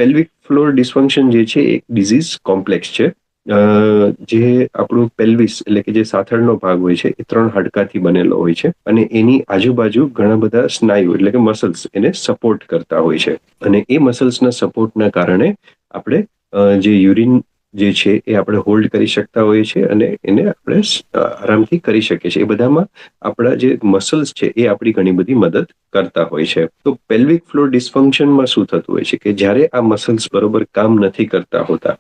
Pelvic floor ડિસ્ફંક્શન જે છે એક ડિઝીઝ કોમ્પ્લેક્સ છે. જે આપણું પેલ્વિસ એટલે કે જે સાથળનો ભાગ હોય છે એ 3 હાડકાથી બનેલો હોય છે અને એની આજુબાજુ ઘણા બધા સ્નાયુ એટલે કે મસલ્સ એને સપોર્ટ કરતા હોય છે. અને એ મસલ્સના સપોર્ટના કારણે આપણે જે યુરિન જે છે એ આપણે હોલ્ડ કરી શકતા હોઈએ છીએ અને એને આપણે આરામથી કરી શકીએ છીએ. એ બધામાં આપણા જે મસલ્સ છે એ આપણી ઘણી બધી મદદ કરતા હોય છે. તો પેલ્વિક ફ્લોર ડિસ્ફંક્શનમાં શું થતું હોય છે કે જ્યારે આ મસલ્સ બરોબર કામ નથી કરતા હોતા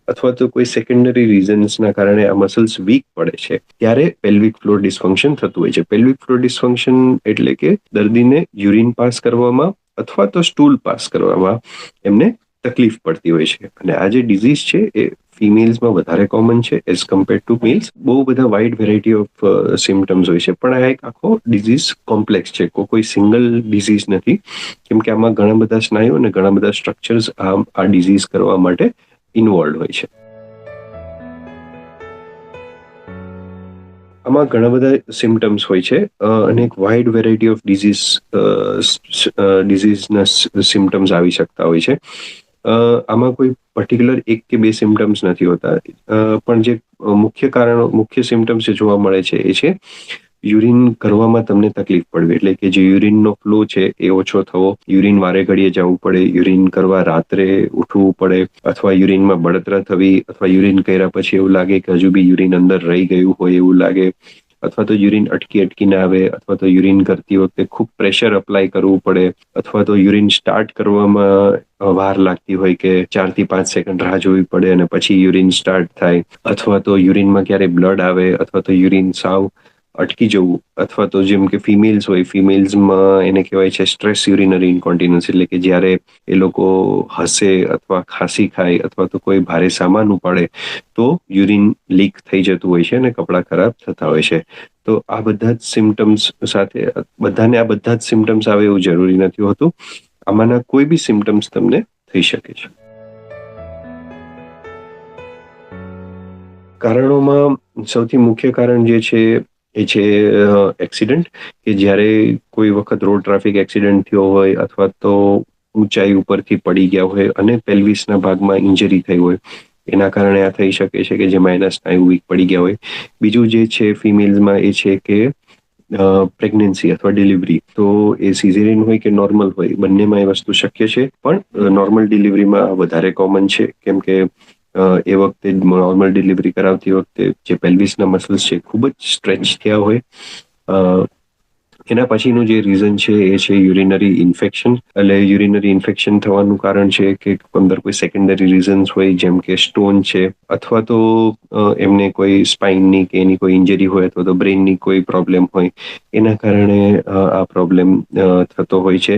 અથવા તો કોઈ સેકન્ડરી રીઝન્સના કારણે આ મસલ્સ વીક પડે છે ત્યારે પેલ્વિક ફ્લોર ડિસ્ફંક્શન થતું હોય છે. પેલ્વિક ફ્લોર ડિસ્ફંક્શન એટલે કે દર્દીને યુરિન પાસ કરવામાં અથવા તો સ્ટૂલ પાસ કરવામાં એમને તકલીફ પડતી હોય છે. અને આ જે ડિઝીઝ છે એ ફિમેલ્સમાં વધારે કોમન છે એઝ કમ્પેર્ડ ટુ મેલ્સ. બહુ બધા વાઇડ વેરાયટી ઓફ સિમ્ટમ્સ હોય છે, પણ આ એક આખો ડિઝીઝ કોમ્પ્લેક્સ છે. કોઈ સિંગલ ડિઝીઝ નથી, કેમ કે આમાં ઘણા બધા સ્નાયુ અને ઘણા બધા સ્ટ્રક્ચર્સ આ ડિઝીઝ કરવા માટે ઇન્વોલ્વ હોય છે. આમાં ઘણા બધા સિમ્ટમ્સ હોય છે અને એક વાઇડ વેરાયટી ઓફ ડિઝીઝના સિમ્ટમ્સ આવી શકતા હોય છે. આમાં કોઈ પર્ટિક્યુલર એક કે બે સિમ્ટમ્સ નથી હોતા, પણ જે મુખ્ય સિમ્ટમ્સ જે જોવા મળે છે એ છે યુરિન કરવામાં તમને તકલીફ પડવી, એટલે કે જે યુરિનનો ફ્લો છે એ ઓછો થવો, યુરિન વારે ઘડીએ જવું પડે, યુરિન કરવા રાત્રે ઉઠવું પડે, અથવા યુરિનમાં બળતરા થવી, અથવા યુરિન કર્યા પછી એવું લાગે કે હજુ બી યુરિન અંદર રહી ગયું હોય એવું લાગે, અથવા તો યુરિન અટકીને આવે, અથવા તો યુરિન કરતી વખતે ખૂબ પ્રેશર અપ્લાય કરવું પડે, અથવા તો યુરિન સ્ટાર્ટ કરવામાં વાર લાગતી હોય કે 4 થી 5 સેકન્ડ રાહ જોવી પડે અને પછી યુરિન સ્ટાર્ટ થાય, અથવા તો યુરિનમાં ક્યારે બ્લડ આવે, અથવા તો યુરિન સાવ અટકી જવું, અથવા તો જેમ કે ફિમેલ્સમાં એને કહેવાય છે સ્ટ્રેસ યુરિનરી ઇન્કોન્ટિનન્સ, એટલે કે જ્યારે એ લોકો હસે અથવા ખાંસી ખાય અથવા તો કોઈ ભારે સામાન ઉપાડે તો યુરિન લીક થઈ જતું હોય છે અને કપડાં ખરાબ થતા હોય છે. તો આ બધા જ સિમ્ટમ્સ સાથે બધાને આ બધા જ સિમ્ટમ્સ આવે એવું જરૂરી નથી હોતું. આમાંના કોઈ બી સિમ્ટમ્સ તમને થઈ શકે છે. કારણોમાં સૌથી મુખ્ય કારણ જે છે એ છે એક્સિડન્ટ, કે જ્યારે કોઈ વખત રોડ ટ્રાફિક એક્સિડન્ટ થયો હોય અથવા તો ઊંચાઈ ઉપરથી પડી ગયા હોય અને પેલ્વિસના ભાગમાં ઇન્જરી થઈ હોય, એના કારણે આ થઈ શકે છે કે જેમાં એના સ્નાયુ વીક પડી ગયા હોય. બીજું જે છે ફિમેલ્સમાં એ છે કે પ્રેગ્નન્સી અથવા ડિલિવરી, તો એ સિઝેરિયન હોય કે નોર્મલ હોય બંનેમાં એ વસ્તુ શક્ય છે, પણ નોર્મલ ડિલિવરીમાં વધારે કોમન છે, કેમ કે એ વખતે નોર્મલ ડિલિવરી કરાવતી વખતે જે પેલ્વિસના મસલ્સ છે ખૂબ જ સ્ટ્રેચ થયા હોય. એના પછીનું જે રીઝન છે એ છે યુરિનરી ઇન્ફેક્શન. એટલે યુરિનરી ઇન્ફેક્શન થવાનું કારણ છે કે અંદર કોઈ સેકન્ડરી રીઝન્સ હોય, જેમ કે સ્ટોન છે, અથવા તો એમને કોઈ સ્પાઇનની કે એની કોઈ ઇન્જરી હોય, અથવા તો બ્રેનની કોઈ પ્રોબ્લેમ હોય, એના કારણે આ પ્રોબ્લેમ થતો હોય છે.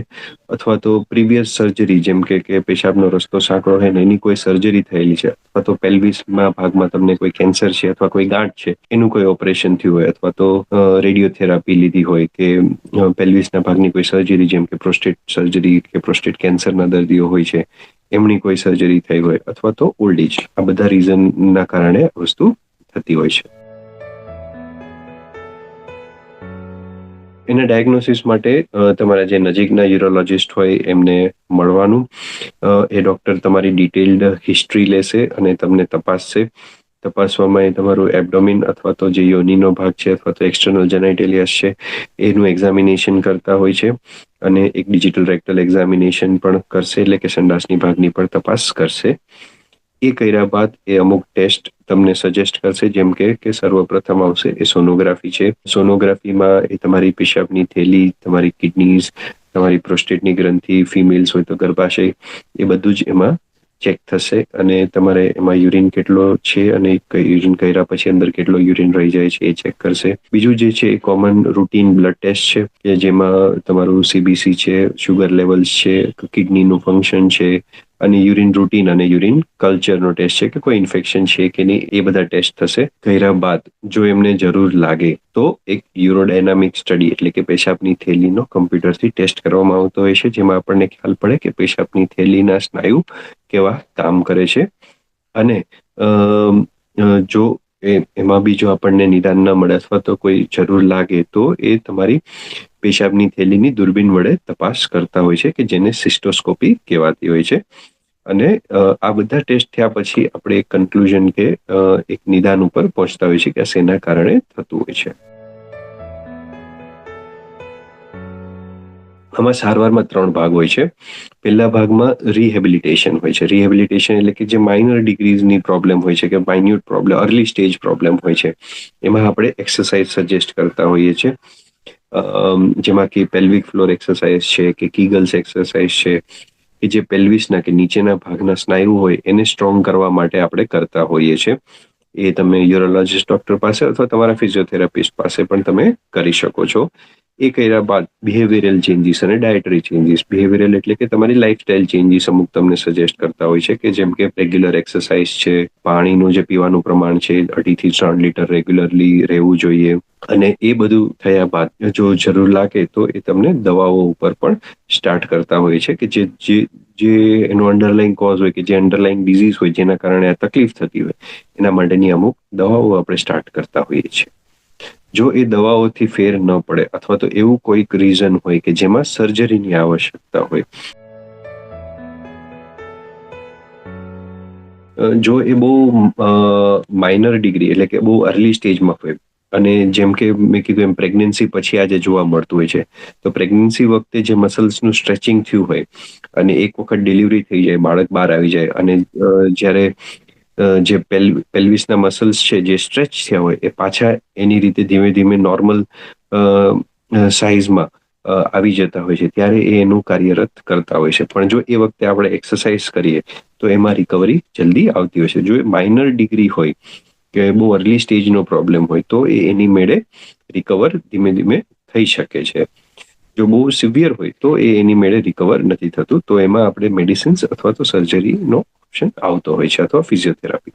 અથવા તો પ્રીવિયસ સર્જરી, જેમ કે પેશાબનો રસ્તો સાંકળો હોય ને એની કોઈ સર્જરી થયેલી છે, અથવા તો પેલ્વિસના ભાગમાં તમને કોઈ કેન્સર છે અથવા કોઈ ગાંઠ છે એનું કોઈ ઓપરેશન થયું હોય, અથવા તો રેડિયોથેરાપી લીધી હોય, કે પેલ્વિસના ભાગની કોઈ સર્જરી જેમ કે પ્રોસ્ટેટ સર્જરી કે પ્રોસ્ટેટ કેન્સરના દર્દીઓ હોય છે એમની કોઈ સર્જરી થઈ હોય, અથવા તો ઓલ્ડ એજ, આ બધા રીઝનના કારણે વસ્તુ થતી હોય છે. એના ડાયગ્નોસિસ માટે તમારા જે નજીકના યુરોલોજિસ્ટ હોય એમને મળવાનું. એ ડૉક્ટર તમારી ડિટેલ્ડ હિસ્ટ્રી લેશે અને તમને તપાસશે. તપાસવામાં એ તમારું એબડોમિન અથવા તો જે યોનિનો ભાગ છે અથવા તો એક્સટર્નલ જેનાઇટેલિયસ છે એનું એક્ઝામિનેશન કરતા હોય છે, અને એક ડિજિટલ રેક્ટલ એક્ઝામિનેશન પણ કરશે, એટલે કે સંડાસની ભાગની પણ તપાસ કરશે. એ કર્યા બાદ એ અમુક ટેસ્ટ તમને સજેસ્ટ કરશે, જેમ કે સર્વપ્રથમ આવશે એ સોનોગ્રાફી છે. સોનોગ્રાફીમાં એ તમારી પેશાબની થેલી, તમારી કિડનીઝ, તમારી પ્રોસ્ટેટની ગ્રંથિ, ફિમેલ્સ હોય તો ગર્ભાશય, એ બધું જ એમાં ચેક થશે, અને તમારે એમાં યુરિન કેટલો છે અને યુરિન કર્યા પછી અંદર કેટલો યુરિન રહી જાય છે એ ચેક કરશે. બીજું જે છે એ કોમન રૂટીન બ્લડ ટેસ્ટ છે, કે જેમાં તમારું CBC છે, શુગર લેવલ્સ છે, કિડનીનું ફંક્શન છે, અને યુરિન રૂટીન અને યુરિન કલ્ચરનો ટેસ્ટ છે કે કોઈ ઇન્ફેક્શન છે કે નહીં, એ બધા ટેસ્ટ થશે. કર્યા બાદ જો એમને જરૂર લાગે તો એક યુરોડાયનામિક સ્ટડી, એટલે કે પેશાબની થેલીનો કમ્પ્યુટરથી ટેસ્ટ કરવામાં આવતો હોય છે, જેમાં આપણને ખ્યાલ પડે કે પેશાબની થેલીના સ્નાયુ કેવા કામ કરે છે. અને જો એમાં બી જો આપણને નિદાન ન મળે અથવા તો કોઈ જરૂર લાગે તો એ તમારી પેશાબની થેલીની દૂરબીન વડે તપાસ કરતા હોય છે, કે જેને સિસ્ટોસ્કોપી કહેવાતી હોય છે. અને આ બધા ટેસ્ટ થયા પછી આપણે એક કન્ક્લુઝન કે એક નિદાન ઉપર પહોંચતા હોય છે કે આ શેના કારણે થતું હોય છે. આમાં સારવારમાં 3 ભાગ હોય છે. પહેલા ભાગમાં રિહેબિલિટેશન હોય છે. રિહેબિલિટેશન એટલે કે જે માઇનર ડિગ્રીઝની પ્રોબ્લેમ હોય છે કે minute problem, early stage problem હોય છે, એમાં આપણે એક્સરસાઇઝ સજેસ્ટ કરતા હોઈએ છીએ. જેમાં કે પેલ્વિક ફ્લોર એક્સરસાઇઝ છે કે કીગલ્સ એક્સરસાઇઝ છે, કે જે પેલ્વિસના કે નીચેના ભાગના સ્નાયુ હોય એને સ્ટ્રોંગ કરવા માટે આપણે કરતા હોઈએ છીએ. એ તમે યુરોલોજિસ્ટ ડોક્ટર પાસે અથવા તમારા ફિઝિયોથેરાપિસ્ટ પાસે પણ તમે કરી શકો છો. એ કર્યા બાદ બિહેવિયરલ ચેન્જીસ અને ડાયટરી ચેન્જીસ. બિહેવિયરલ એટલે કે તમારી લાઇફસ્ટાઇલ ચેન્જીસ અમુક તમને સજેસ્ટ કરતા હોય છે, કે જેમ કે રેગ્યુલર એક્સરસાઇઝ છે, પાણીનું જે પીવાનું પ્રમાણ છે 2.5 થી 3 લીટર રેગ્યુલરલી રહેવું જોઈએ. અને એ બધું થયા બાદ જો જરૂર લાગે તો એ તમને દવાઓ ઉપર પણ સ્ટાર્ટ કરતા હોય છે, કે જે એનો અંડરલાઈન કોઝ હોય, કે જે અંડરલાઈન ડિઝીઝ હોય જેના કારણે આ તકલીફ થતી હોય એના માટેની અમુક દવાઓ આપણે સ્ટાર્ટ કરતા હોઈએ છીએ. જો એ દવાઓથી ફેર ન પડે અથવા તો એવું કોઈક રીઝન હોય કે જેમાં સર્જરીની આવશ્યકતા હોય, જો એ બહુ માઇનર ડિગ્રી એટલે કે બહુ અર્લી સ્ટેજમાં હોય, અને જેમ કે મેં કીધું એમ પ્રેગ્નન્સી પછી આજે જોવા મળતું હોય છે, તો પ્રેગ્નન્સી વખતે જે મસલ્સનું સ્ટ્રેચિંગ થયું હોય અને એક વખત ડિલિવરી થઈ જાય, બાળક બહાર આવી જાય અને જ્યારે જે પેલ્વિસના મસલ્સ છે જે સ્ટ્રેચ થયા હોય એ પાછા એની રીતે ધીમે ધીમે નોર્મલ સાઇઝમાં આવી જતા હોય છે, ત્યારે એ એનું કાર્યરત કરતા હોય છે. પણ જો એ વખતે આપણે એક્સરસાઇઝ કરીએ તો એમાં રિકવરી જલ્દી આવતી હોય છે. જો એ માઇનર ડિગ્રી હોય કે બહુ અર્લી સ્ટેજનો પ્રોબ્લેમ હોય તો એની મેળે રિકવર ધીમે ધીમે થઈ શકે છે. જો બહુ સિવિયર હોય તો એની મેળે રિકવર નથી થતું, તો એમાં આપણે મેડિસિન્સ અથવા તો સર્જરીનો ઓપ્શન આવતો હોય છે, અથવા ફિઝિયોથેરાપી.